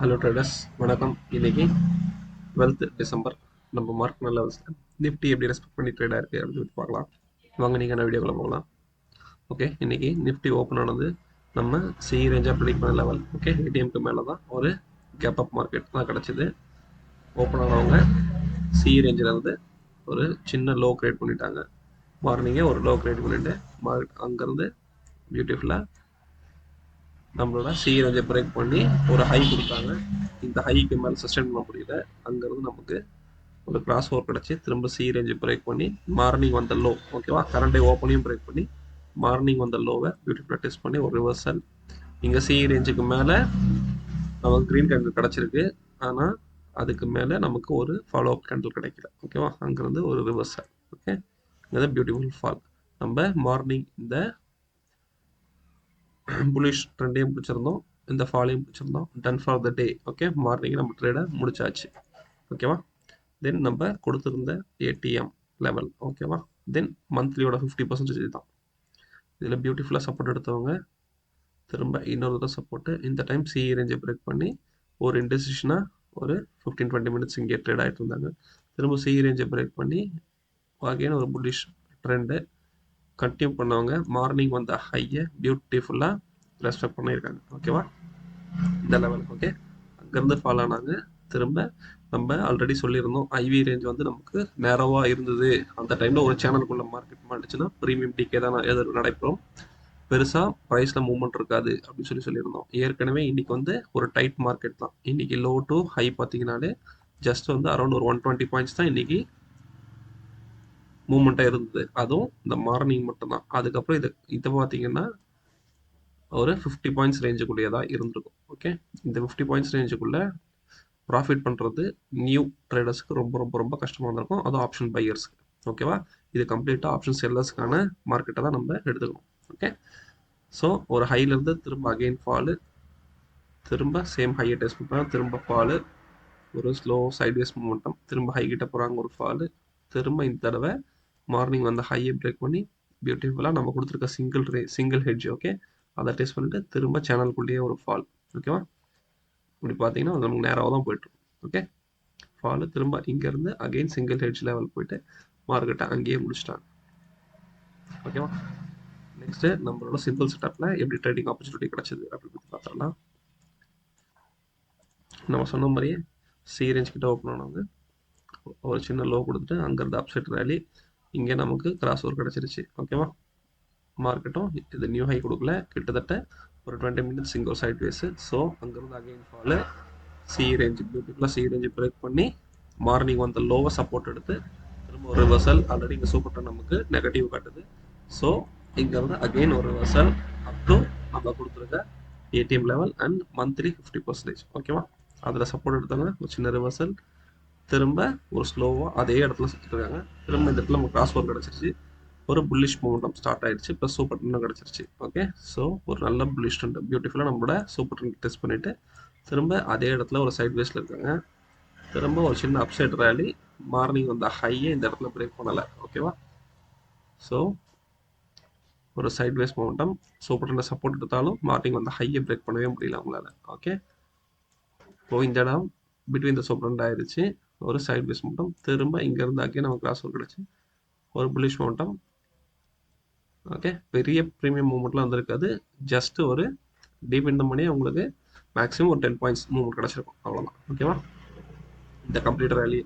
Hello traders, வணக்கம். இன்னைக்கு 12th December. நம்ம மார்க் நல்ல நிஃப்டி எப்படி ரெஸ்பெக்ட் பண்ணி ட்ரேடாக இருக்குது அப்படின்னு சொல்லி பார்க்கலாம். வாங்க நீங்கள் என்ன வீடியோக்குள்ள போகலாம். ஓகே, இன்னைக்கு நிஃப்டி ஓப்பன் ஆனது நம்ம சி ரேஞ்சாக ப்ரிடிக்ட் பண்ண லெவல். ஓகே, ஏடிஎம்க்கு மேலே தான் ஒரு கேப் அப் மார்க்கெட் தான் கிடச்சிது. ஓப்பன் ஆனவங்க சி ரேஞ்சில் இருந்து ஒரு சின்ன லோ கிரியேட் பண்ணிட்டாங்க. மார்னிங்கே ஒரு லோ கிரியேட் பண்ணிவிட்டு மார்க்கெட் அங்கேருந்து பியூட்டிஃபுல்லாக நம்மளோட சி ரேஞ்சை பிரேக் பண்ணி ஒரு ஹை கொடுத்தாங்க. இந்த ஹைக்கு மேலே சஸ்டெயின் பண்ண முடியல. அங்கேருந்து நமக்கு ஒரு கிராஸ் ஓவர் கிடச்சி திரும்ப சி ரேஞ்சை பிரேக் பண்ணி மார்னிங் வந்த லோ, ஓகேவா, கரண்ட் டே ஓப்பனையும் பிரேக் பண்ணி மார்னிங் வந்த லோவை பியூட்டிஃபுல்லாக டெஸ்ட் பண்ணி ஒரு ரிவர்சல். இங்கே சி ரேஞ்சுக்கு மேலே நமக்கு க்ரீன் கேண்டில் கிடச்சிருக்கு. ஆனால் அதுக்கு மேலே நமக்கு ஒரு ஃபாலோ அப் கேண்டில் கிடைக்கல. ஓகேவா, அங்கேருந்து ஒரு ரிவர்சல். ஓகே, இங்கே பியூட்டிஃபுல் ஃபால். நம்ம மார்னிங் இந்த புலிஷ் ட்ரெண்டையும் பிடிச்சிருந்தோம், இந்த ஃபாலையும் பிடிச்சிருந்தோம். Done for the day. Okay, morning நம்ம ட்ரேடை முடிச்சாச்சு. ஓகேவா, தென் நம்ம கொடுத்துருந்த ஏடிஎம் லெவல். ஓகேவா, தென் மந்த்லியோட 50% தான். இதில் பியூட்டிஃபுல்லாக சப்போர்ட் எடுத்தவங்க திரும்ப இன்னொரு சப்போர்ட்டு. இந்த டைம் சி ரேஞ்சை பிரேக் பண்ணி ஒரு இன்டெசிஷனாக ஒரு 15-20 மினிட்ஸ் இங்கே ட்ரேட் ஆகிட்டு இருந்தாங்க. திரும்ப சி ரேஞ்சை பிரேக் பண்ணி அகைன் ஒரு புல்லிஷ் ட்ரெண்டு கண்டினியூ பண்ணவங்க மார்னிங் வந்த ஹையை பியூட்டிஃபுல்லாக ரெஸ்பெக்ட் பண்ணியிருக்காங்க. ஓகேவா, இந்த லெவல். ஓகே, அங்கேருந்து ஃபாலோ ஆனாங்க. திரும்ப நம்ம ஆல்ரெடி சொல்லியிருந்தோம், ஐவி ரேஞ்ச் வந்து நமக்கு நேரவாக இருந்தது. அந்த டைமில் ஒரு சேனலுக்குள்ள மார்க்கெட் மாட்டுச்சுன்னா ப்ரீமியம் டிகே தான் நடைபெறும், பெருசாக ப்ரைஸில் மூவ்மெண்ட் இருக்காது அப்படின்னு சொல்லியிருந்தோம். ஏற்கனவே இன்னைக்கு வந்து ஒரு டைட் மார்க்கெட் தான். இன்னைக்கு லோ டு ஹை பார்த்தீங்கன்னாலே ஜஸ்ட் வந்து அரௌண்ட் ஒரு 120 பாயிண்ட்ஸ் தான் இன்னைக்கு மூவ்மெண்ட்டாக இருந்தது. அதுவும் இந்த மார்னிங் மட்டும்தான். அதுக்கப்புறம் இதை பார்த்தீங்கன்னா ஒரு 50 பாயிண்ட்ஸ் ரேஞ்சுக்குள்ளேயே தான் இருந்திருக்கும். ஓகே, இந்த 50 பாயிண்ட்ஸ் ரேஞ்சுக்குள்ளே ப்ராஃபிட் பண்ணுறது நியூ ட்ரேடர்ஸ்க்கு ரொம்ப ரொம்ப ரொம்ப கஷ்டமாக இருந்திருக்கும், அதுவும் ஆப்ஷன் பையர்ஸ்க்கு. ஓகேவா, இது கம்ப்ளீட்டாக ஆப்ஷன் செல்லர்ஸ்க்கான மார்க்கெட்டை தான் நம்ம எடுத்துக்கணும். ஓகே, ஸோ ஒரு ஹைலேருந்து திரும்ப அகெயின் ஃபாலு, திரும்ப சேம் ஹையை டெஸ்ட் பண்ணுறாங்க, திரும்ப ஃபாலு, ஒரு ஸ்லோ சைட்வேஸ் மூமெண்டம், திரும்ப ஹை கிட்ட போகிறாங்க, ஒரு ஃபாலு, திரும்ப இந்த தடவை மார்னிங் வந்து ஹையை பிரேக் பண்ணி பியூட்டிஃபுல்லாக நம்ம கொடுத்துருக்க சிங்கிள் ஹெட்ஜ். ஓகே, அதை டெஸ்ட் பண்ணிட்டு திரும்ப சேனலுக்குள்ளேயே ஒரு ஃபால். ஓகேவா, இப்படி பார்த்தீங்கன்னா நமக்கு நேராக தான் போயிட்டுருக்கும். ஓகே, ஃபாலு, திரும்ப இங்கேருந்து அகெயின் சிங்கிள் ஹெட்ஜ் லெவல் போயிட்டு மார்க்கெட்டை அங்கேயே முடிச்சிட்டாங்க. ஓகேவா, நெக்ஸ்ட்டு நம்மளோட சிம்பிள் செட்டப்பில் எப்படி ட்ரேடிங் ஆப்பர்ச்சுனிட்டி கிடச்சிது அப்படின்னு பற்றி பார்த்தோம்னா, நம்ம சொன்ன மாதிரியே சி ரேஞ்ச் கிட்ட ஓப்பன் ஆனவங்க ஒரு சின்ன லோ கொடுத்துட்டு அங்கேருந்து அப்சைட் ரேலி, இங்கே நமக்கு கிராஸ் ஓவர் கிடச்சிருச்சு. ஓகேவா, மார்க்கெட்டும் இது நியூ ஹை கொடுக்கல, கிட்டத்தட்ட ஒரு 20 மினிட்ஸ் இங்கே ஒரு சைட் வேஸு. ஸோ அங்கேருந்து அகெயின் ஃபாலு, சி ரேஞ்சு பியூட்டிஃபுல்லாக சி ரேஞ்சு பிரேக் பண்ணி மார்னிங் வந்து லோவை சப்போர்ட் எடுத்து திரும்ப ஒரு ரிவர்சல். ஆல்ரெடி இங்கே சூப்பர் டன் நமக்கு நெகட்டிவ் காட்டுது. ஸோ இங்கேருந்து அகெயின் ஒரு ரிவர்சல் அப் டு நம்ம கொடுத்துருக்க ஏடிஎம் லெவல் அண்ட் மந்த்லி 50%. ஓகேவா, அதில் சப்போர்ட் எடுத்தாங்க, ஒரு சின்ன ரிவர்சல், திரும்ப ஒரு ஸ்லோவாக அதே இடத்துல சுற்றிருக்காங்க. திரும்ப இந்த இடத்துல நமக்கு கிராஸ் ஓவர் கிடச்சிருச்சு, ஒரு புல்லிஷ் மூமெண்டம் ஸ்டார்ட் ஆயிடுச்சு, ப்ளஸ் சூப்பர் ட்ரெண்டும் கிடச்சிருச்சு. ஓகே, ஸோ ஒரு நல்ல புல்லிஷ் ட்ரெண்ட் பியூட்டிஃபுல்லாக நம்மளோட சூப்பர் ட்ரெண்ட் டெஸ்ட் பண்ணிவிட்டு திரும்ப அதே இடத்துல ஒரு சைட் வேஸில் இருக்காங்க. திரும்ப ஒரு சின்ன அப்சைட் ரேலி, மார்னிங் வந்த ஹையை இந்த இடத்துல பிரேக் பண்ணலை. ஓகேவா, ஸோ ஒரு சைட் வேஸ் மூமெண்டம், சூப்பர் ட்ரெண்டை சப்போர்ட் எடுத்தாலும் மார்னிங் வந்த ஹையை பிரேக் பண்ணவே முடியல அவங்களால. ஓகே, ஸோ இந்த இடம் பிட்வீன் த சூப்பர் ட்ரெண்ட் ஆயிடுச்சு, ஒரு சைட் வேஸ் மூமெண்டம். திரும்ப இங்கேருந்து அகே நமக்கு கிராஸ் ஓவர் கிடச்சி ஒரு புல்லிஷ் மூமெண்டம். ஓகே, பெரிய ப்ரீமியம் மூவ்மெண்ட்லாம் வந்திருக்காது, ஜஸ்ட் ஒரு டீப் இந்த மணி உங்களுக்கு மேக்ஸிமம் ஒரு 10 பாயிண்ட்ஸ் மூவ்மெண்ட் கிடச்சிருக்கும், அவ்வளோதான். ஓகேவா, இந்த கம்ப்ளீட் ரேலி.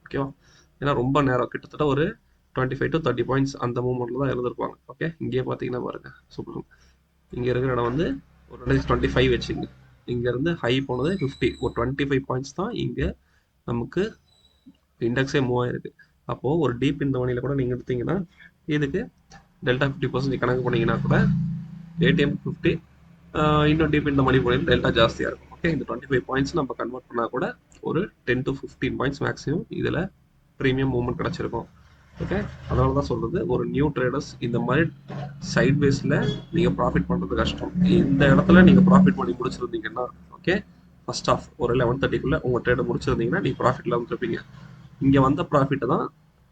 ஓகேவா, ஏன்னா ரொம்ப நேரம் கிட்டத்தட்ட ஒரு 25 to 30 பாயிண்ட்ஸ் அந்த மூவ்மெண்ட்டில் தான் இருந்திருப்பாங்க. ஓகே, இங்கேயே பார்த்தீங்கன்னா பாருங்கள், சூப்பர். இங்கே இருக்கிற இடம் வந்து ஒரு 25 வச்சுங்க, இங்கேருந்து ஹை போனது 50, ஒரு 25 பாயிண்ட்ஸ் தான் இங்கே நமக்கு இண்டெக்ஸே மூவ் ஆகிருக்கு. அப்போது ஒரு டீப் இந்த மணியில் கூட நீங்கள் எடுத்தீங்கன்னா இதுக்கு டெல்டா 50% கணக்கு பண்ணிங்கன்னா கூட ஏடிஎம் 50, இன்னும் டீப் இந்த மணி போனீங்கன்னா டெல்டா ஜாஸ்தியாக இருக்கும். ஓகே, இந்த 25 பாயிண்ட்ஸ் நம்ம கன்வெர்ட் பண்ணால் கூட ஒரு 10 to 15 பாயிண்ட்ஸ் மேக்ஸிமம் இதில் ப்ரீமியம் மூவ்மெண்ட் கிடச்சிருக்கும். ஓகே, அதனால தான் சொல்கிறது, ஒரு நியூ ட்ரேடர்ஸ் இந்த மாதிரி சைட் வேஸில் நீங்கள் ப்ராஃபிட் பண்ணுறது கஷ்டம். இந்த இடத்துல நீங்கள் ப்ராஃபிட் பண்ணி முடிச்சிருந்தீங்கன்னா, ஓகே, ஃபர்ஸ்ட் ஆஃப் ஒரு 11:30க்குள்ளே உங்கள் ட்ரேடை முடிச்சிருந்தீங்கன்னா நீங்கள் ப்ராஃபிட்டில் வந்துருப்பீங்க. இங்கே வந்த ப்ராஃபிட்டை தான்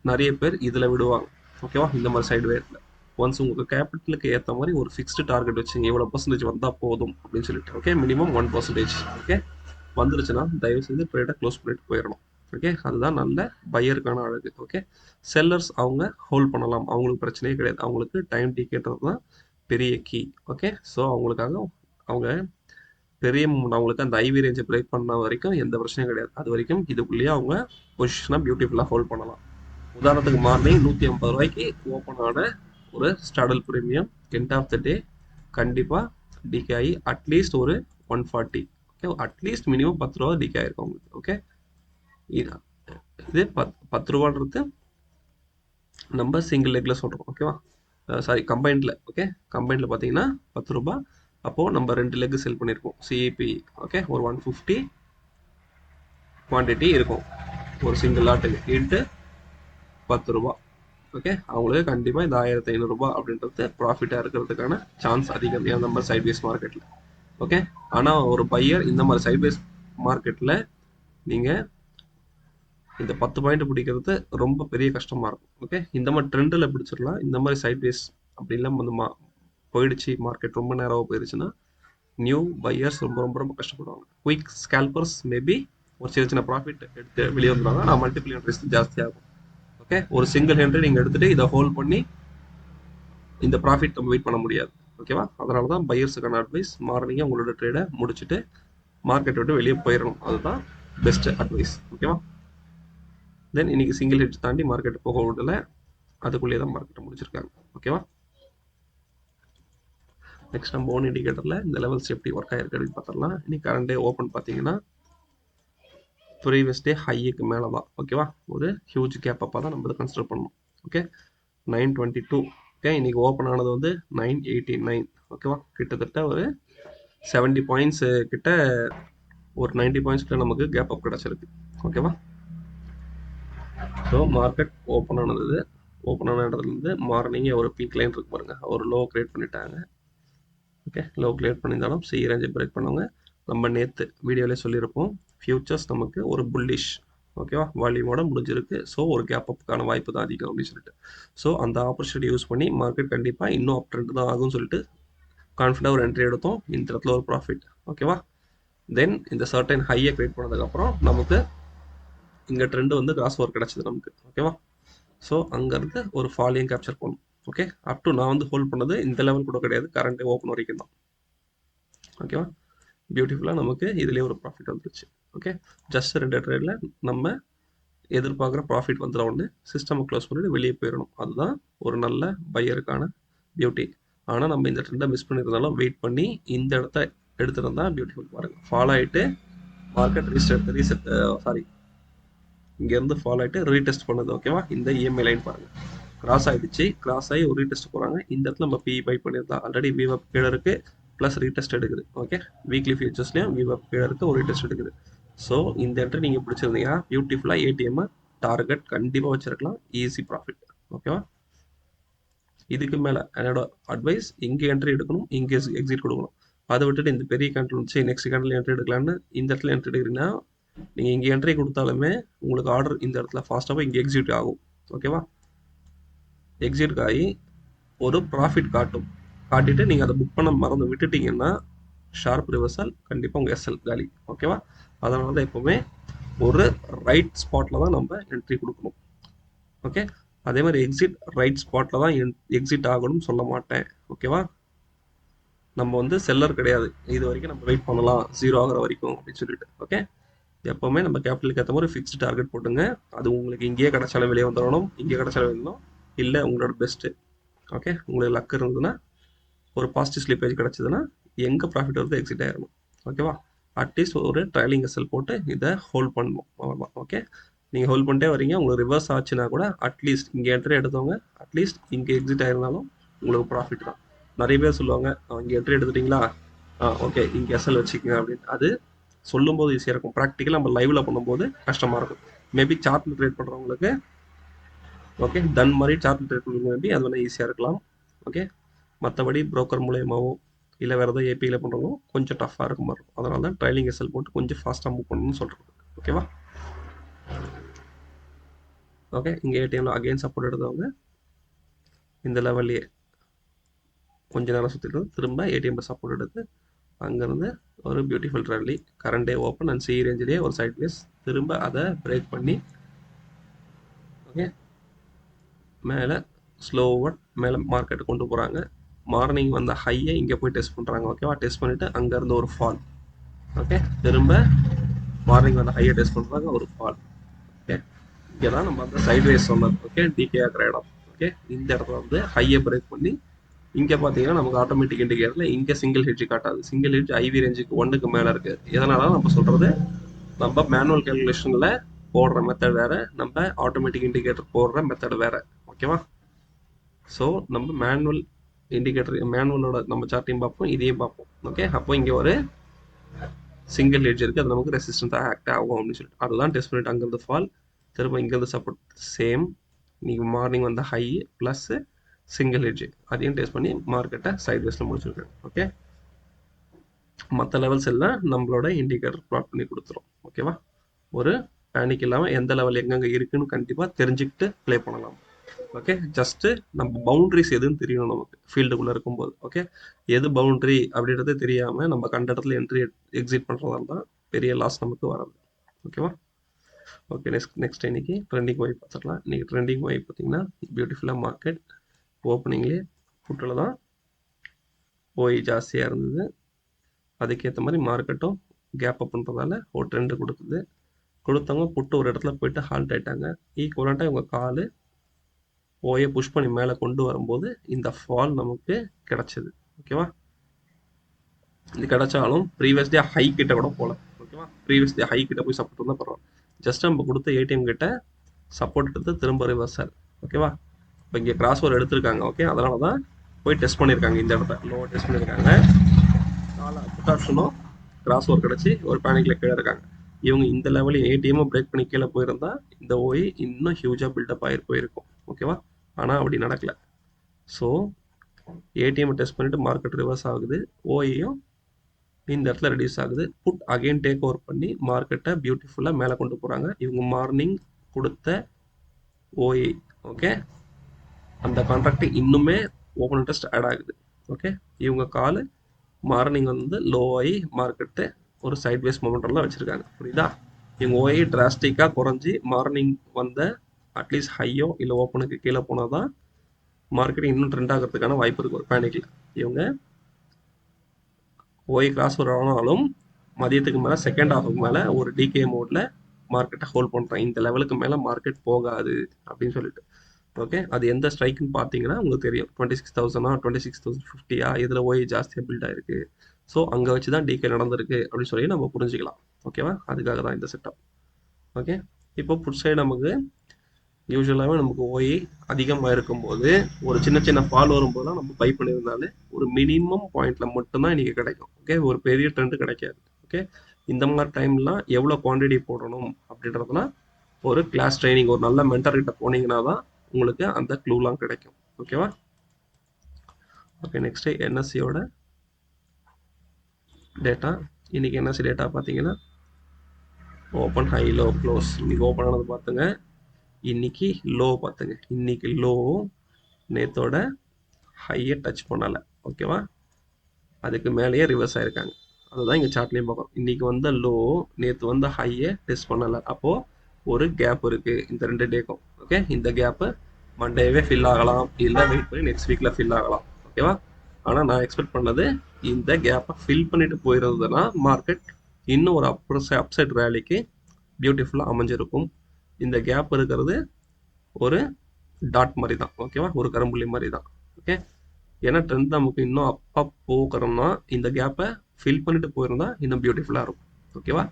நிறைய பேர் இதில் விடுவாங்க. ஓகேவா, இந்த மாதிரி சைடு வேஸில் ஒன்ஸ் உங்களுக்கு கேபிட்டலுக்கு ஏற்ற மாதிரி ஒரு ஃபிக்ஸ்டு டார்கெட் வச்சுங்க, எவ்வளோ பர்சன்டேஜ் வந்தால் போதும் அப்படின்னு சொல்லிட்டு. Okay, minimum 1%. ஓகே, வந்துருச்சுன்னா தயவு செய்து ட்ரேடை க்ளோஸ் பண்ணிட்டு போயிடணும். ஓகே, அதுதான் நல்ல பையருக்கான அழகு. ஓகே, செல்லர்ஸ் அவங்க ஹோல்ட் பண்ணலாம், அவங்களுக்கு பிரச்சனையே கிடையாது. அவங்களுக்கு டைம் டிகேட்டர் தான் பெரிய கீ. ஓகே, ஸோ அவங்களுக்காக அவங்க பெரிய அவங்களுக்கு அந்த ஐவி ரேஞ்சை பிரேக் பண்ண வரைக்கும் எந்த பிரச்சனையும் கிடையாது. அது வரைக்கும் இதுக்குள்ளேயே அவங்க பொசிஷனாக பியூட்டிஃபுல்லாக ஹோல்ட் பண்ணலாம். உதாரணத்துக்கு மார்னிங் 150 ரூபாய்க்கு ஓப்பன் ஆன ஒரு straddle premium end of the day கண்டிப்பாக டிகே ஆகி அட்லீஸ்ட் ஒரு 140. ஓகே, அட்லீஸ்ட் மினிமம் 10 ரூபா டிகே ஆயிருக்கும் உங்களுக்கு. ஓகே, இது 10 ரூபான்றது நம்ம சிங்கிள் லெக்கில் சொல்கிறோம். ஓகேவா, சாரி கம்பைண்டில். ஓகே, கம்பைண்டில் பார்த்தீங்கன்னா 10 ரூபா. அப்போது நம்ம 2 லெக் செல் பண்ணியிருக்கோம் சிஇபி. ஓகே, ஒரு 150 குவான்டிட்டி இருக்கும் ஒரு சிங்கிள் லாட்டுக்கு இன்ட்டு 10 ரூபா. ஓகே, அவங்களுக்கு கண்டிப்பாக இந்த 1500 ரூபாய் அப்படின்றது ப்ராஃபிட்டாக இருக்கிறதுக்கான சான்ஸ் அதிகம் இந்த மாதிரி சைட்வேஸ் மார்க்கெட்டில். ஓகே, ஆனால் ஒரு பையர் இந்த மாதிரி சைட்வேஸ் மார்க்கெட்டில் நீங்கள் இந்த 10 பாயிண்ட் பிடிக்கிறது ரொம்ப பெரிய கஷ்டமாக இருக்கும். ஓகே, இந்த மாதிரி ட்ரெண்டில் பிடிச்சிடலாம். இந்த மாதிரி சைட்வேஸ் அப்படின்லாம் வந்து போயிடுச்சு, மார்க்கெட் ரொம்ப நேரமாக போயிடுச்சுன்னா நியூ பையர்ஸ் ரொம்ப ரொம்ப ரொம்ப கஷ்டப்படுவாங்க. குயிக் ஸ்கேல்பர்ஸ் மேபி ஒரு சின்ன சின்ன ப்ராஃபிட் எடுத்து வெளியே வந்துடுவாங்க. ஆனால் மல்டிபிள் ரிஸ்க் ஜாஸ்தியாகும். ஓகே, ஒரு சிங்கிள் ஹென்ட்ரி நீங்கள் எடுத்துகிட்டு இதை ஹோல்ட் பண்ணி இந்த ப்ராஃபிட் நம்ம வெயிட் பண்ண முடியாது. ஓகேவா, அதனால தான் பையர்ஸுக்கான அட்வைஸ் மார்னிங்கே உங்களோட ட்ரேடை முடிச்சுட்டு மார்க்கெட் விட்டு வெளியே போயிடணும். அதுதான் பெஸ்ட் அட்வைஸ். ஓகேவா, தென் இன்னைக்கு சிங்கிள் ஹெட் தாண்டி மார்க்கெட் போக விடல, அதுக்குள்ளேயே தான் மார்க்கெட்டை முடிச்சிருக்காங்க. ஓகேவா, நெக்ஸ்ட் நம்ம ஓன் இண்டிகேட்டரில் இந்த லெவல்ஸ் எப்படி ஒர்க் ஆயிருக்கு அப்படின்னு பார்த்துடலாம். இன்னைக்கு கரண்ட் டே ஓப்பன் பார்த்தீங்கன்னா ப்ரீவியஸ் டே ஹைக்கு மேலே தான். ஓகேவா, ஒரு ஹியூஜ் கேப் அப்போ தான் நம்ம இதை கன்சிடர் பண்ணணும். ஓகே, 922. ஓகே, இன்னைக்கு ஓப்பன் ஆனது வந்து 989. ஓகேவா, கிட்டத்தட்ட ஒரு 70 பாயிண்ட்ஸ் கிட்ட, ஒரு 90 பாயிண்ட்ஸ் கிட்ட நமக்கு கேப் அப் கிடச்சிருக்கு. ஓகேவா, ஸோ மார்க்கெட் ஓப்பன் ஆன இடத்துலேருந்து மார்னிங்கே ஒரு பீக் லைன் இருக்கு பாருங்க, ஒரு லோ கிரியேட் பண்ணிட்டாங்க. ஓகே, லோ கிரியேட் பண்ணியிருந்தாலும் சி ரேஞ்சை பிரேக் பண்ணுவாங்க. நம்ம நேற்று வீடியோவிலே சொல்லியிருப்போம், ஃபியூச்சர்ஸ் நமக்கு ஒரு புல்லிஷ். ஓகேவா, வால்யூமோட முடிஞ்சிருக்கு. ஸோ ஒரு கேப் அப்புக்கான வாய்ப்பு தான் அதிகம் அப்படின்னு சொல்லிட்டு, ஸோ அந்த ஆப்பர்ச்சுனிட்டி யூஸ் பண்ணி மார்க்கெட் கண்டிப்பாக இன்னும் அப் ட்ரெண்ட் தான் ஆகும்னு சொல்லிட்டு கான்ஃபிடண்டாக ஒரு என்ட்ரி எடுத்தோம். இந்த இடத்துல ஒரு ப்ராஃபிட். ஓகேவா, தென் இந்த சர்டன் ஹையை கிரியேட் பண்ணதுக்கப்புறம் நமக்கு இங்கே ட்ரெண்டு வந்து கிராஸ் ஓவர் கிடச்சிது நமக்கு. ஓகேவா, ஸோ அங்கேருந்து ஒரு ஃபாலையும் கேப்சர் பண்ணும். ஓகே, அப் டு நான் வந்து ஹோல்ட் பண்ணது இந்த லெவல் கூட கிடையாது, கரண்ட் ஓப்பன் வரைக்கும் தான். ஓகேவா, பியூட்டிஃபுல்லாக நமக்கு இதுலேயே ஒரு ப்ராஃபிட் வந்துருச்சு. ஓகே, ஜஸ்ட் 2 ட்ரேடில் நம்ம எதிர்பார்க்குற ப்ராஃபிட் வந்துட உடனே சிஸ்டம் க்ளோஸ் பண்ணிட்டு வெளியே போயிடணும். அதுதான் ஒரு நல்ல பையருக்கான பியூட்டி. ஆனால் நம்ம இந்த ட்ரெண்டை மிஸ் பண்ணியிருந்தாலும் வெயிட் பண்ணி இந்த இடத்த எடுத்துருந்தா பியூட்டிஃபுல். பாருங்கள், ஃபாலோ ஆகிட்டு மார்க்கெட் ரீசெட் சாரி இங்கேருந்து ஃபாலோ ஆகிட்டு ரீடெஸ்ட் பண்ணுது. ஓகேவா, இந்த இஎம்ஐ லைன் பாருங்கள் கிராஸ் ஆகிடுச்சு, கிராஸ் ஆகி ஒரு ரீடெஸ்ட் போகிறாங்க. இந்த இடத்துல நம்ம பிஇ பை பண்ணியிருந்தோம். ஆல்ரெடி விவப் கீழே இருக்குது, ப்ளஸ் ரீடெஸ்ட் எடுக்குது. ஓகே, வீக்லி ஃபியூச்சர்ஸ்லையும் விவப் கீழே இருக்குது, ஒரு ரீடெஸ்ட் எடுக்குது. ஸோ இந்த என்ட்ரி நீங்கள் பிடிச்சிருந்தீங்கன்னா பியூட்டிஃபுல்லாக ஏடிஎம்மை டார்கெட் கண்டிப்பாக வச்சுருக்கலாம், ஈஸி ப்ராஃபிட். ஓகேவா, இதுக்கு மேலே என்னோட அட்வைஸ், இங்கே என்ட்ரி எடுக்கணும், இங்கே எக்ஸிட் கொடுக்கணும். அதை விட்டுட்டு இந்த பெரிய கேண்டில் வந்துச்சு நெக்ஸ்ட் கேண்டில் என்ட்ரி எடுக்கலான்னு இந்த இடத்துல என்ட்ரி எடுக்கிறீங்கன்னா நீங்கள் இங்கே என்ட்ரி கொடுத்தாலுமே உங்களுக்கு ஆர்டர் இந்த இடத்துல ஃபாஸ்ட்டாக இங்கே எக்ஸிட் ஆகும். ஓகேவா, எக்ஸிட் ஆகி ஒரு ப்ராஃபிட் காட்டிட்டு நீங்கள் அதை புக் பண்ண மறந்து விட்டுட்டீங்கன்னா ஷார்ப் ரிவர்சல் கண்டிப்பாக உங்கள் எஸ்எல் காலி. ஓகேவா, அதனால தான் எப்போவுமே ஒரு ரைட் ஸ்பாட்டில் தான் நம்ம என்ட்ரி கொடுக்கணும். ஓகே, அதே மாதிரி எக்ஸிட் ரைட் ஸ்பாட்டில் தான் எக்ஸிட் ஆகணும்னு சொல்ல மாட்டேன். ஓகேவா, நம்ம வந்து செல்லர் கிடையாது, இது வரைக்கும் நம்ம வெயிட் பண்ணலாம் ஜீரோ ஆகிற வரைக்கும் அப்படின்னு சொல்லிட்டு. ஓகே, எப்போவுமே நம்ம கேபிட்டலுக்கு ஏற்ற மாதிரி ஃபிக்ஸ்டு டார்கெட் போட்டுங்க. அது உங்களுக்கு இங்கேயே கிடைச்சாலும் வெளியே வந்துடணும், இங்கே கிடைச்சாலும் வரணும், இல்லை உங்களோட பெஸ்ட்டு. ஓகே, உங்களுக்கு லக் இருந்ததுன்னா ஒரு பாசிட்டிவ் ஸ்லிப்பேஜ் கிடச்சிதுன்னா எங்கே ப்ராஃபிட் வருது எக்ஸிட் ஆகிடணும். ஓகேவா, அட்லீஸ்ட் ஒரு ட்ரைலிங் எஸ்எல் போட்டு இதை ஹோல்ட் பண்ணணும், அவ்வளோதான். ஓகே, நீங்கள் ஹோல்ட் பண்ணிட்டே வரீங்க, உங்களுக்கு ரிவர்ஸ் ஆச்சுன்னா கூட அட்லீஸ்ட் இங்கே என்ட்ரி எடுத்தவங்க அட்லீஸ்ட் இங்கே எக்ஸிட் ஆயிருந்தாலும் உங்களுக்கு ப்ராஃபிட் தான். நிறைய பேர் சொல்லுவாங்க, இங்கே என்ட்ரி எடுத்துட்டிங்களா, ஓகே இங்கே எஸ்எல் வச்சுக்கோங்க அப்படின்னு. அது சொல்லும்போது ஈஸியாக இருக்கும், ப்ராக்டிக்கலாக நம்ம லைவில் பண்ணும்போது கஷ்டமாக இருக்கும். மேபி சார்ட்டில் ட்ரேட் பண்ணுறவங்களுக்கு ஓகே, டன் மாதிரி சார்ட்டில் ட்ரேட் பண்ணுறது மேபி அது வேணால் ஈஸியாக இருக்கலாம். ஓகே, மற்றபடி ப்ரோக்கர் மூலயமாவோ இல்லை வேறு ஏதோ ஏபியில் பண்ணுறவங்க கொஞ்சம் டஃப்பாக இருக்க மாதிரி இருக்கும். அதனால தான் ட்ரைலிங் எஸ்எல் போட்டு கொஞ்சம் ஃபாஸ்ட்டாக மூவ் பண்ணணும்னு சொல்கிறது. ஓகேவா, ஓகே, இங்கே ஏடிஎம்ல அகெயின் சப்போர்ட் எடுத்தவங்க இந்த லெவல்லையே கொஞ்ச நேரம் சுற்றிட்டு திரும்ப ஏடிஎம்ல சப்போர்ட் எடுத்து அங்கேருந்து ஒரு beautiful rally, current day open and சி ரேஞ்சிலேயே ஒரு சைட் வேஸ், திரும்ப அதை பிரேக் பண்ணி ஓகே மேலே ஸ்லோவாக மேலே மார்க்கெட்டு கொண்டு போகிறாங்க. மார்னிங் வந்த ஹையை இங்கே போய் டெஸ்ட் பண்ணுறாங்க. ஓகேவா, டெஸ்ட் பண்ணிவிட்டு அங்கேருந்து ஒரு ஃபால். ஓகே, திரும்ப மார்னிங் வந்த ஹையை டெஸ்ட் பண்ணுறாங்க, ஒரு ஃபால். ஓகே, இங்கே தான் நம்ம அந்த சைட்வேஸ் சொன்னது. ஓகே, டிகே ஆகிற இடம். ஓகே, இந்த இடத்துல வந்து ஹையை பிரேக் பண்ணி இங்கே பார்த்தீங்கன்னா நமக்கு ஆட்டோமேட்டிக் இண்டிகேட்டரில் இங்கே சிங்கிள் ஹெட்ஜ் காட்டாது. சிங்கிள் ஹெட்ஜ் ஐவி ரேஞ்சுக்கு 1க்கு மேலே இருக்குது. இதனால நம்ம சொல்கிறது, நம்ம மேனுவல் கேல்குலேஷனில் போடுற மெத்தட் வேறு, நம்ம ஆட்டோமேட்டிக் இண்டிகேட்டர் போடுற மெத்தட் வேறு. ஓகேவா, ஸோ நம்ம மேனுவல் இண்டிகேட்டர் மேனுவலோட நம்ம சார்ட்டையும் பார்ப்போம், இதையும் பார்ப்போம். ஓகே, அப்போ இங்கே ஒரு சிங்கிள் ஹெட்ஜ் இருக்குது, அது நமக்கு ரெசிஸ்டன்ஸாக ஆக்ட் ஆகும் அப்படின்னு சொல்லிட்டு அதுதான் டெஸ்ட் பண்ணிட்டு அங்கேருந்து ஃபால், திரும்ப இங்கேருந்து சப்போர்ட், சேம் நீங்கள் மார்னிங் வந்த ஹை ப்ளஸ் சிங்கிள் ஹெட்ஜ் அதையும் டெஸ்ட் பண்ணி மார்க்கெட்டை சைட் வேஸில் முடிச்சிருக்கேன். ஓகே, மற்ற லெவல்ஸ் எல்லாம் நம்மளோட இண்டிகேட்டர் ப்ளாட் பண்ணி கொடுத்துரும். ஓகேவா, ஒரு பேனிக் இல்லாமல் எந்த லெவல் எங்கெங்கே இருக்குன்னு கண்டிப்பாக தெரிஞ்சுக்கிட்டு ப்ளே பண்ணலாம். ஓகே, ஜஸ்ட்டு நம்ம பவுண்ட்ரிஸ் எதுன்னு தெரியணும் நமக்கு ஃபீல்டுக்குள்ளே இருக்கும்போது. ஓகே, எது பவுண்ட்ரி அப்படின்றது தெரியாமல் நம்ம கண்ட இடத்துல என்ட்ரி எக்ஸிட் பண்ணுறதா தான் பெரிய லாஸ் நமக்கு வராது. ஓகேவா, ஓகே, நெக்ஸ்ட் இன்னைக்கு ட்ரெண்டிங் வை பார்த்துக்கலாம். இன்றைக்கி ட்ரெண்டிங் வை பார்த்தீங்கன்னா பியூட்டிஃபுல்லாக மார்க்கெட் ஓப்பனிங்லேயே புட்டில் தான் ஓய் ஜாஸ்தியாக இருந்தது. அதுக்கேற்ற மாதிரி மார்க்கெட்டும் கேப் அப் பண்ணுறதால ஒரு ட்ரெண்டு கொடுத்தவங்க புட்டு ஒரு இடத்துல போயிட்டு ஹால்ட் ஆகிட்டாங்க. ஈக்குவலாக இவங்க கால் ஓயை புஷ் பண்ணி மேலே கொண்டு வரும்போது இந்த ஃபால் நமக்கு கிடச்சிது. ஓகேவா, இது கிடைச்சாலும் ப்ரீவியஸ் டே ஹை கிட்ட கூட போகல. ஓகேவா, ப்ரீவியஸ் டே ஹை கிட்ட போய் சப்போர்ட் இருந்தால் பரவாயில்ல. ஜஸ்ட் நம்ம கொடுத்த ஏடிஎம் கிட்ட சப்போர்ட் எடுத்து திரும்ப ரிவர்சல். ஓகேவா, இப்போ இங்கே கிராஸ் ஓவர் எடுத்திருக்காங்க. ஓகே, அதனால தான் போய் டெஸ்ட் பண்ணியிருக்காங்க. இந்த இடத்த லோ டெஸ்ட் பண்ணியிருக்காங்க. புட் ஆப்ஷனும் கிராஸ் ஓவர் கிடச்சி ஒரு பேனிக்கில் கீழே இருக்காங்க. இவங்க இந்த லெவலில் ஏடிஎம்மும் பிரேக் பண்ணி கீழே போயிருந்தா இந்த ஓய் இன்னும் ஹியூஜாக பில்டப் ஆகி போயிருக்கும். ஓகேவா, ஆனால் அப்படி நடக்கல. ஸோ ஏடிஎம் டெஸ்ட் பண்ணிவிட்டு மார்க்கெட் ரிவர்ஸ் ஆகுது, ஓயையும் இந்த இடத்துல ரெடியூஸ் ஆகுது. புட் அகைன் டேக் ஓவர் பண்ணி மார்க்கெட்டை பியூட்டிஃபுல்லாக மேலே கொண்டு போகிறாங்க. இவங்க மார்னிங் கொடுத்த ஓஏ ஓகே அந்த கான்ட்ராக்ட் இன்னுமே ஓப்பன் இன்ட்ரெஸ்ட் ஆட் ஆகுது. ஓகே, இவங்க கால் மார்னிங் வந்து லோ ஆகி மார்க்கெட்டு ஒரு சைட் வேஸ் மொமெண்டம்லாம் வச்சுருக்காங்க. புரியுதா, இவங்க ஓஏ டிராஸ்டிக்காக குறைஞ்சி மார்னிங் வந்த அட்லீஸ்ட் ஹையோ இல்லை ஓப்பனுக்கு கீழே போனால் தான் மார்க்கெட் இன்னும் ட்ரெண்ட் ஆகிறதுக்கான வாய்ப்பு இருக்குது. ஒரு பேனிக்கில் இவங்க ஓய் கிராஸ் ஆனாலும் மதியத்துக்கு மேலே செகண்ட் ஹாஃபுக்கு மேலே ஒரு டிகே மோடில் மார்க்கெட்டை ஹோல்ட் பண்ணுறேன். இந்த லெவலுக்கு மேலே மார்க்கெட் போகாது அப்படின்னு சொல்லிட்டு. ஓகே, அது எந்த ஸ்ட்ரைக்குன்னு பார்த்தீங்கன்னா உங்களுக்கு தெரியும். 26,000 26,050 இதில் ஓய் ஜாஸ்தியாக பில்ட் ஆயிருக்கு. ஸோ அங்கே வச்சு தான் டிகே நடந்திருக்கு அப்படின்னு சொல்லி நம்ம புரிஞ்சுக்கலாம். ஓகேவா, அதுக்காக தான் இந்த செட்டப். ஓகே, இப்போ புட் சைடு நமக்கு யூஸ்வலாகவே நமக்கு ஓய் அதிகமாக இருக்கும்போது ஒரு சின்ன சின்ன ஃபால் வரும்போது தான் நம்ம பை பண்ணியிருந்தாலே ஒரு மினிமம் பாயிண்டில் மட்டும்தான் இன்றைக்கி கிடைக்கும். ஓகே, ஒரு பெரிய ட்ரெண்டு கிடைக்காது. ஓகே, இந்த மாதிரி டைம்லாம் எவ்வளோ குவான்டிட்டி போடணும் அப்படின்றதுலாம் ஒரு கிளாஸ் ட்ரைனிங் ஒரு நல்ல மென்டர்கிட்ட போனீங்கன்னா தான் உங்களுக்கு அந்த க்ளூலாம் கிடைக்கும். ஓகேவா, ஓகே, நெக்ஸ்ட்டு என்எஸ்சியோட டேட்டா. இன்றைக்கி என்எஸ்சி டேட்டா பார்த்தீங்கன்னா ஓப்பன் ஹை லோ க்ளோஸ். இன்றைக்கி ஓப்பன் ஆனது பார்த்துங்க, இன்னைக்கு லோ பார்த்துங்க, இன்னைக்கு லோ நேத்தோட ஹையை டச் பண்ணலை. ஓகேவா, அதுக்கு மேலேயே ரிவர்ஸ் ஆயிருக்காங்க. அதுதான் இங்கே சார்ட்லேயும் பார்க்குறோம். இன்னைக்கு வந்த லோ நேற்று வந்த ஹையை டெஸ்ட் பண்ணலை. அப்போது ஒரு கேப் இருக்குது இந்த 2 டேக்கும். ஓகே, இந்த கேப்பு மண்டேவே ஃபில் ஆகலாம், இல்லை வெயிட் பண்ணி நெக்ஸ்ட் வீக்கில் ஃபில் ஆகலாம். ஓகேவா, ஆனால் நான் எக்ஸ்பெக்ட் பண்ணது இந்த கேப்பை ஃபில் பண்ணிட்டு போயிருந்ததுன்னா மார்க்கெட் இன்னும் ஒரு அப்சைட் ரேலிக்கு பியூட்டிஃபுல்லாக அமைஞ்சிருக்கும். இந்த கேப் இருக்கிறது ஒரு டாட் மாதிரி தான். ஓகேவா, ஒரு கரும்புள்ளி மாதிரி தான். ஓகே, ஏன்னா ட்ரெண்ட் நமக்கு இன்னும் அப்பா போகிறோம்னா இந்த கேப்பை ஃபில் பண்ணிட்டு போயிருந்தா இன்னும் பியூட்டிஃபுல்லாக இருக்கும். ஓகேவா,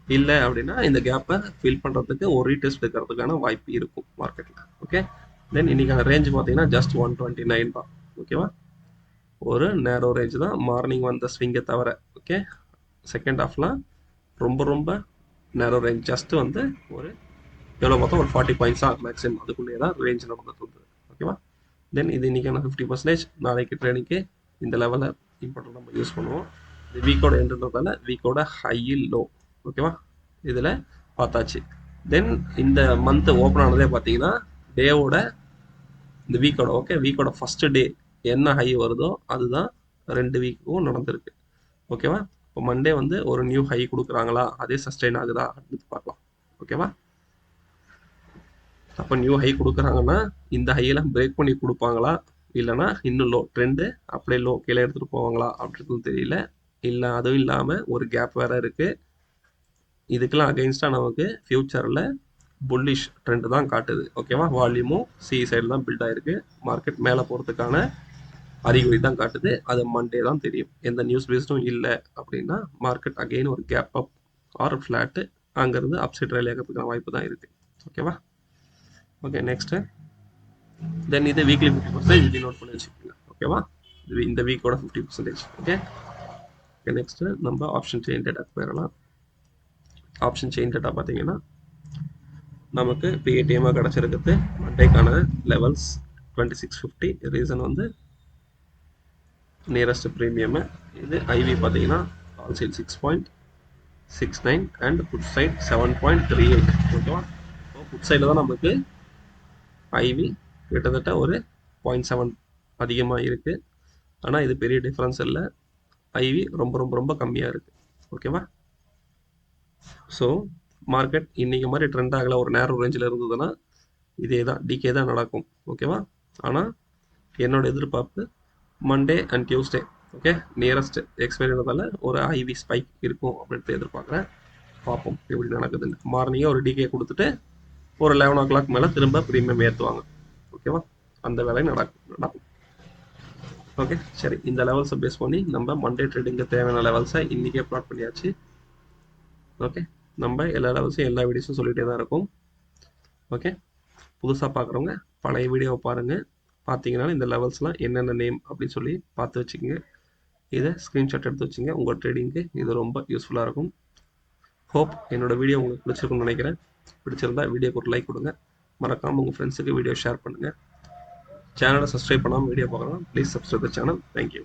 இல்லை அப்படின்னா இந்த கேப்பை ஃபில் பண்ணுறதுக்கு ஒரு ரீடெஸ்ட் இருக்கிறதுக்கான வாய்ப்பு இருக்கும் மார்க்கெட்டில். ஓகே, தென் இன்றைக்கான ரேஞ்ச் பார்த்தீங்கன்னா ஜஸ்ட் 129 தான். ஓகேவா, ஒரு நேரோ ரேஞ்ச் தான் மார்னிங் வந்த ஸ்விங்கை தவிர. ஓகே, செகண்ட் ஹாஃப்லாம் ரொம்ப நேரோ ரேஞ்ச். ஜஸ்ட்டு வந்து ஒரு எவ்வளோ பார்த்தோம், ஒரு 40 பாயிண்ட்ஸா மேக்ஸிமம், அதுக்குள்ளேயே தான் ரேஞ்ச் நடந்துட்டு இருந்தது. ஓகேவா, தென் இது இன்றைக்கான 50%. நாளைக்கு ட்ரேடிங்க்கு இந்த லெவலில் இம்பார்ட்டன்ட் நம்ம யூஸ் பண்ணுவோம். இது வீக்கோட எண்டுன்றதால வீக்கோட ஹை லோ. ஓகேவா, இதில் பார்த்தாச்சு. தென் இந்த மந்த் ஓப்பன் ஆனதே பார்த்தீங்கன்னா டேவோட இந்த வீக்கோட வீக்கோட ஃபஸ்ட்டு டே என்ன ஹை வருதோ அதுதான் 2 வீக்கும் நடந்திருக்கு. ஓகேவா? இப்போ மண்டே வந்து ஒரு நியூ ஹை கொடுக்குறாங்களா, அதே சஸ்டெயின் ஆகுதா அப்படின்னு பார்க்கலாம். ஓகேவா? அப்போ நியூ ஹை கொடுக்குறாங்கன்னா இந்த ஹையெல்லாம் பிரேக் பண்ணி கொடுப்பாங்களா, இல்லைனா இன்னும் லோ ட்ரெண்டு அப்படியே லோ கீழே எடுத்துகிட்டு போவாங்களா அப்படின்றது தெரியல. இல்லை அதுவும் இல்லாமல் ஒரு கேப் வேறு இருக்குது. இதுக்கெல்லாம் அகெயின்ஸ்டாக நமக்கு ஃப்யூச்சரில் புல்லிஷ் ட்ரெண்டு தான் காட்டுது. ஓகேவா? வால்யூமும் சி சைடு தான் பில்ட் ஆகிருக்கு. மார்க்கெட் மேலே போகிறதுக்கான அறிகுறி தான் காட்டுது. அது மண்டே தான் தெரியும். எந்த நியூஸ் பேஸ்டும் இல்லை அப்படின்னா மார்க்கெட் அகெயின் ஒரு கேப் அப் ஆர் ஃப்ளாட்டு அங்கேருந்து அப்சைட் ரேலி ஆகிறதுக்கான வாய்ப்பு தான் இருக்குது. ஓகேவா? ஓகே, நெக்ஸ்ட்டு தென் இது வீக்லி 50% இது நோட் பண்ணி வச்சுக்கோங்க. ஓகேவா? இந்த வீக்கோட 50%. ஓகே, நெக்ஸ்ட்டு நம்ம ஆப்ஷன் செயின் டேட்டா போயிடலாம். ஆப்ஷன் செயின் டேட்டா பார்த்தீங்கன்னா நமக்கு பிஏடிஎம்மாக கிடச்சிருக்குது. மண்டேக்கான லெவல்ஸ் 2650. ரீசன் வந்து நியரஸ்ட் ப்ரீமியம். இது ஐவி பார்த்தீங்கன்னா all side 6.69 and put side 7.38. ஓகேவா? புட் சைடில் தான் நமக்கு ஐவி கிட்டத்தட்ட ஒரு 0.7 அதிகமாக இருக்குது. ஆனால் இது பெரிய டிஃப்ரென்ஸ் இல்லை. ஐவி ரொம்ப ரொம்ப ரொம்ப கம்மியாக இருக்குது. ஓகேவா? ஸோ மார்க்கெட் இன்றைக்கி மாதிரி ட்ரெண்ட் ஆகலை, ஒரு நேரோ ரேஞ்சில் இருந்ததுன்னா இதே தான் டிகே தான் நடக்கும். ஓகேவா? ஆனால் என்னோட எதிர்பார்ப்பு Monday and Tuesday okay nearest எக்ஸ்பைரினால ஒரு ஐவி ஸ்பைக் இருக்கும் அப்படின்ட்டு எதிர்பார்க்குறேன். பார்ப்போம் எப்படி நடக்குதுன்னு. மார்னிங்கே ஒரு டிகே கொடுத்துட்டு ஒரு 11 o'clock மேலே திரும்ப ப்ரீமியம் ஏற்றுவாங்க. ஓகேவா? அந்த வேலையை நடக்கும். ஓகே, சரி. இந்த லெவல்ஸை பேஸ் பண்ணி நம்ம மண்டே ட்ரேடிங்கு தேவையான லெவல்ஸை இன்றைக்கே ப்ளாட் பண்ணியாச்சு. ஓகே, நம்ம எல்லா லெவல்ஸையும் எல்லா வீடியோஸும் சொல்லிகிட்டே தான் இருக்கும். ஓகே, புதுசாக பார்க்குறவங்க பழைய வீடியோவை பாருங்கள். பார்த்தீங்கன்னா இந்த லெவல்ஸ்லாம் என்னென்ன நேம் அப்படின்னு சொல்லி பார்த்து வச்சுக்கோங்க. இதை ஸ்க்ரீன்ஷாட் எடுத்து வச்சுங்க. உங்கள் ட்ரேடிங்க்கு இது ரொம்ப யூஸ்ஃபுல்லாக இருக்கும். ஹோப் என்னோடய வீடியோ உங்களுக்கு பிடிச்சிருக்குன்னு நினைக்கிறேன். பிடிச்சிருந்தா வீடியோக்கு ஒரு லைக் கொடுங்க. மறக்காமல் உங்கள் ஃப்ரெண்ட்ஸுக்கு வீடியோ ஷேர் பண்ணுங்கள். சேனலை சப்ஸ்கிரைப் பண்ணாமல் வீடியோ பார்க்கலாம். Please subscribe the channel. Thank you.